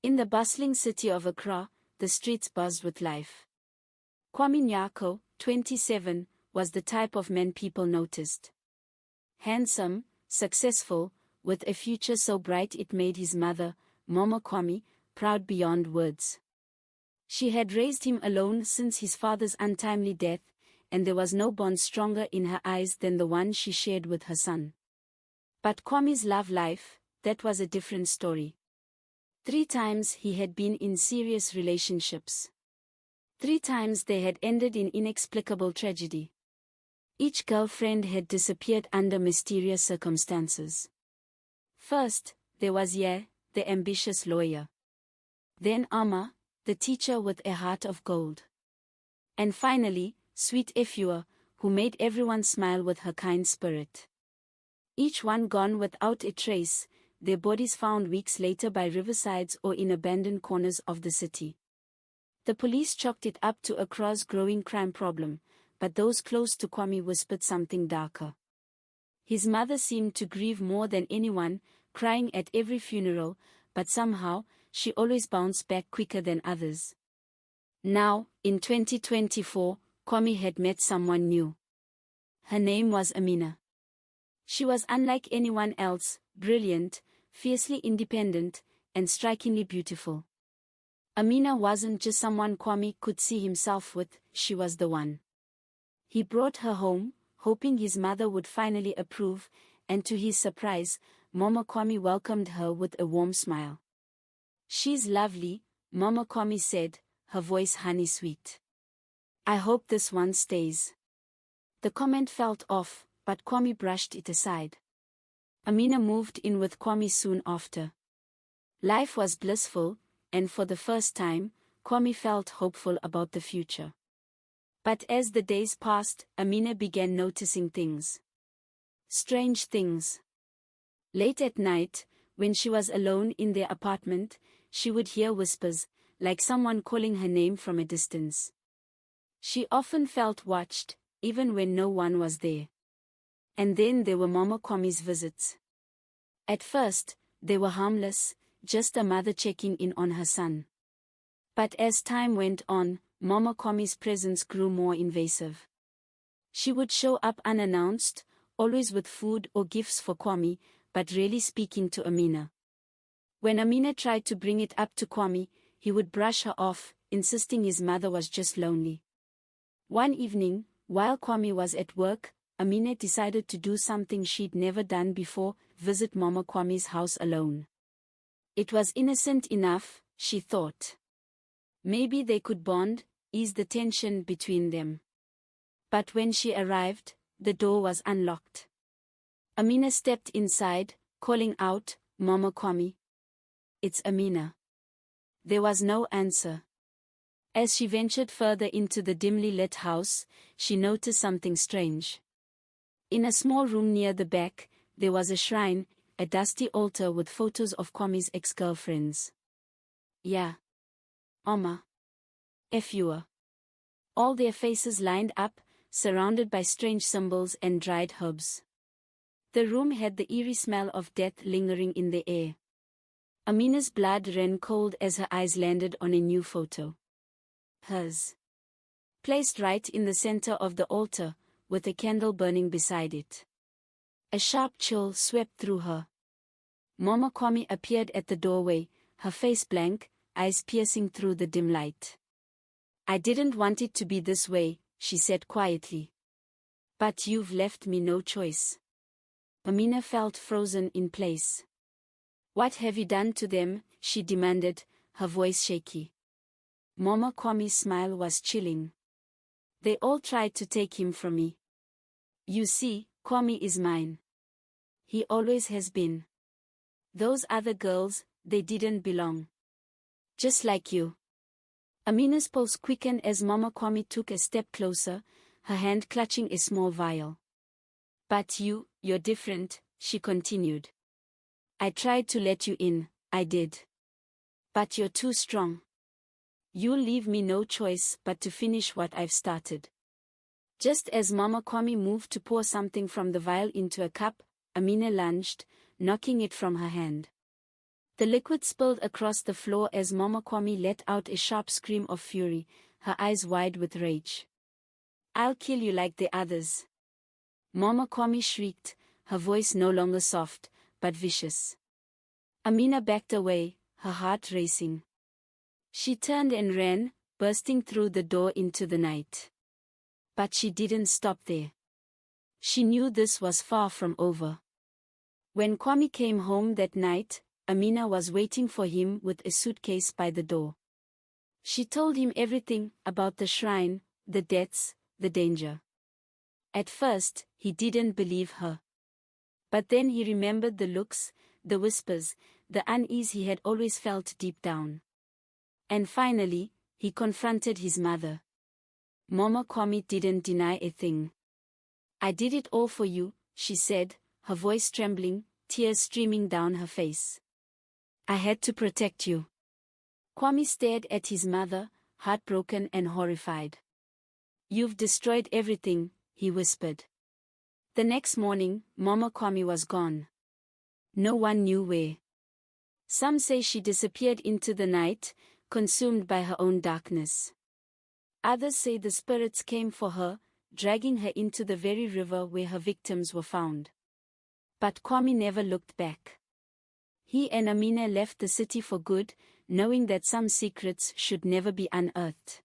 In the bustling city of Accra, the streets buzzed with life. Kwame Nyako, 27, was the type of man people noticed. Handsome, successful, with a future so bright it made his mother, Mama Kwame, proud beyond words. She had raised him alone since his father's untimely death, and there was no bond stronger in her eyes than the one she shared with her son. But Kwame's love life, that was a different story. 3 times he had been in serious relationships. 3 times they had ended in inexplicable tragedy. Each girlfriend had disappeared under mysterious circumstances. First, there was Ye, the ambitious lawyer. Then Amma, the teacher with a heart of gold. And finally, sweet Efua, who made everyone smile with her kind spirit. Each one gone without a trace, their bodies found weeks later by riversides or in abandoned corners of the city. The police chalked it up to Accra's growing crime problem, but those close to Kwame whispered something darker. His mother seemed to grieve more than anyone, crying at every funeral, but somehow, she always bounced back quicker than others. Now, in 2024, Kwame had met someone new. Her name was Amina. She was unlike anyone else, brilliant, fiercely independent, and strikingly beautiful. Amina wasn't just someone Kwame could see himself with, she was the one. He brought her home, hoping his mother would finally approve, and to his surprise, Mama Kwame welcomed her with a warm smile. "She's lovely," Mama Kwame said, her voice honey-sweet. "I hope this one stays." The comment felt off, but Kwame brushed it aside. Amina moved in with Kwame soon after. Life was blissful, and for the first time, Kwame felt hopeful about the future. But as the days passed, Amina began noticing things. Strange things. Late at night, when she was alone in their apartment, she would hear whispers, like someone calling her name from a distance. She often felt watched, even when no one was there. And then there were Mama Kwame's visits. At first, they were harmless, just a mother checking in on her son. But as time went on, Mama Kwame's presence grew more invasive. She would show up unannounced, always with food or gifts for Kwame, but rarely speaking to Amina. When Amina tried to bring it up to Kwame, he would brush her off, insisting his mother was just lonely. One evening, while Kwame was at work, Amina decided to do something she'd never done before, visit Mama Kwame's house alone. It was innocent enough, she thought. Maybe they could bond, ease the tension between them. But when she arrived, the door was unlocked. Amina stepped inside, calling out, "Mama Kwame." "It's Amina." There was no answer. As she ventured further into the dimly lit house, she noticed something strange. In a small room near the back, there was a shrine, a dusty altar with photos of Kwame's ex-girlfriends. Yeah. Oma. Efua. All their faces lined up, surrounded by strange symbols and dried herbs. The room had the eerie smell of death lingering in the air. Amina's blood ran cold as her eyes landed on a new photo. Hers. Placed right in the center of the altar, with a candle burning beside it. A sharp chill swept through her. Mama Kwame appeared at the doorway, her face blank, eyes piercing through the dim light. "I didn't want it to be this way," she said quietly. "But you've left me no choice." Amina felt frozen in place. "What have you done to them?" she demanded, her voice shaky. Mama Kwame's smile was chilling. "They all tried to take him from me. You see, Kwame is mine. He always has been. Those other girls, they didn't belong. Just like you." Amina's pulse quickened as Mama Kwame took a step closer, her hand clutching a small vial. "But you're different," she continued. "I tried to let you in, I did. But you're too strong. You'll leave me no choice but to finish what I've started." Just as Mama Kwame moved to pour something from the vial into a cup, Amina lunged, knocking it from her hand. The liquid spilled across the floor as Mama Kwame let out a sharp scream of fury, her eyes wide with rage. "I'll kill you like the others!" Mama Kwame shrieked, her voice no longer soft, but vicious. Amina backed away, her heart racing. She turned and ran, bursting through the door into the night. But she didn't stop there. She knew this was far from over. When Kwame came home that night, Amina was waiting for him with a suitcase by the door. She told him everything about the shrine, the deaths, the danger. At first, he didn't believe her. But then he remembered the looks, the whispers, the unease he had always felt deep down. And finally, he confronted his mother. Mama Kwame didn't deny a thing. "I did it all for you," she said, her voice trembling, tears streaming down her face. "I had to protect you." Kwame stared at his mother, heartbroken and horrified. "You've destroyed everything," he whispered. The next morning, Mama Kwame was gone. No one knew where. Some say she disappeared into the night, consumed by her own darkness. Others say the spirits came for her, dragging her into the very river where her victims were found. But Kwame never looked back. He and Amina left the city for good, knowing that some secrets should never be unearthed.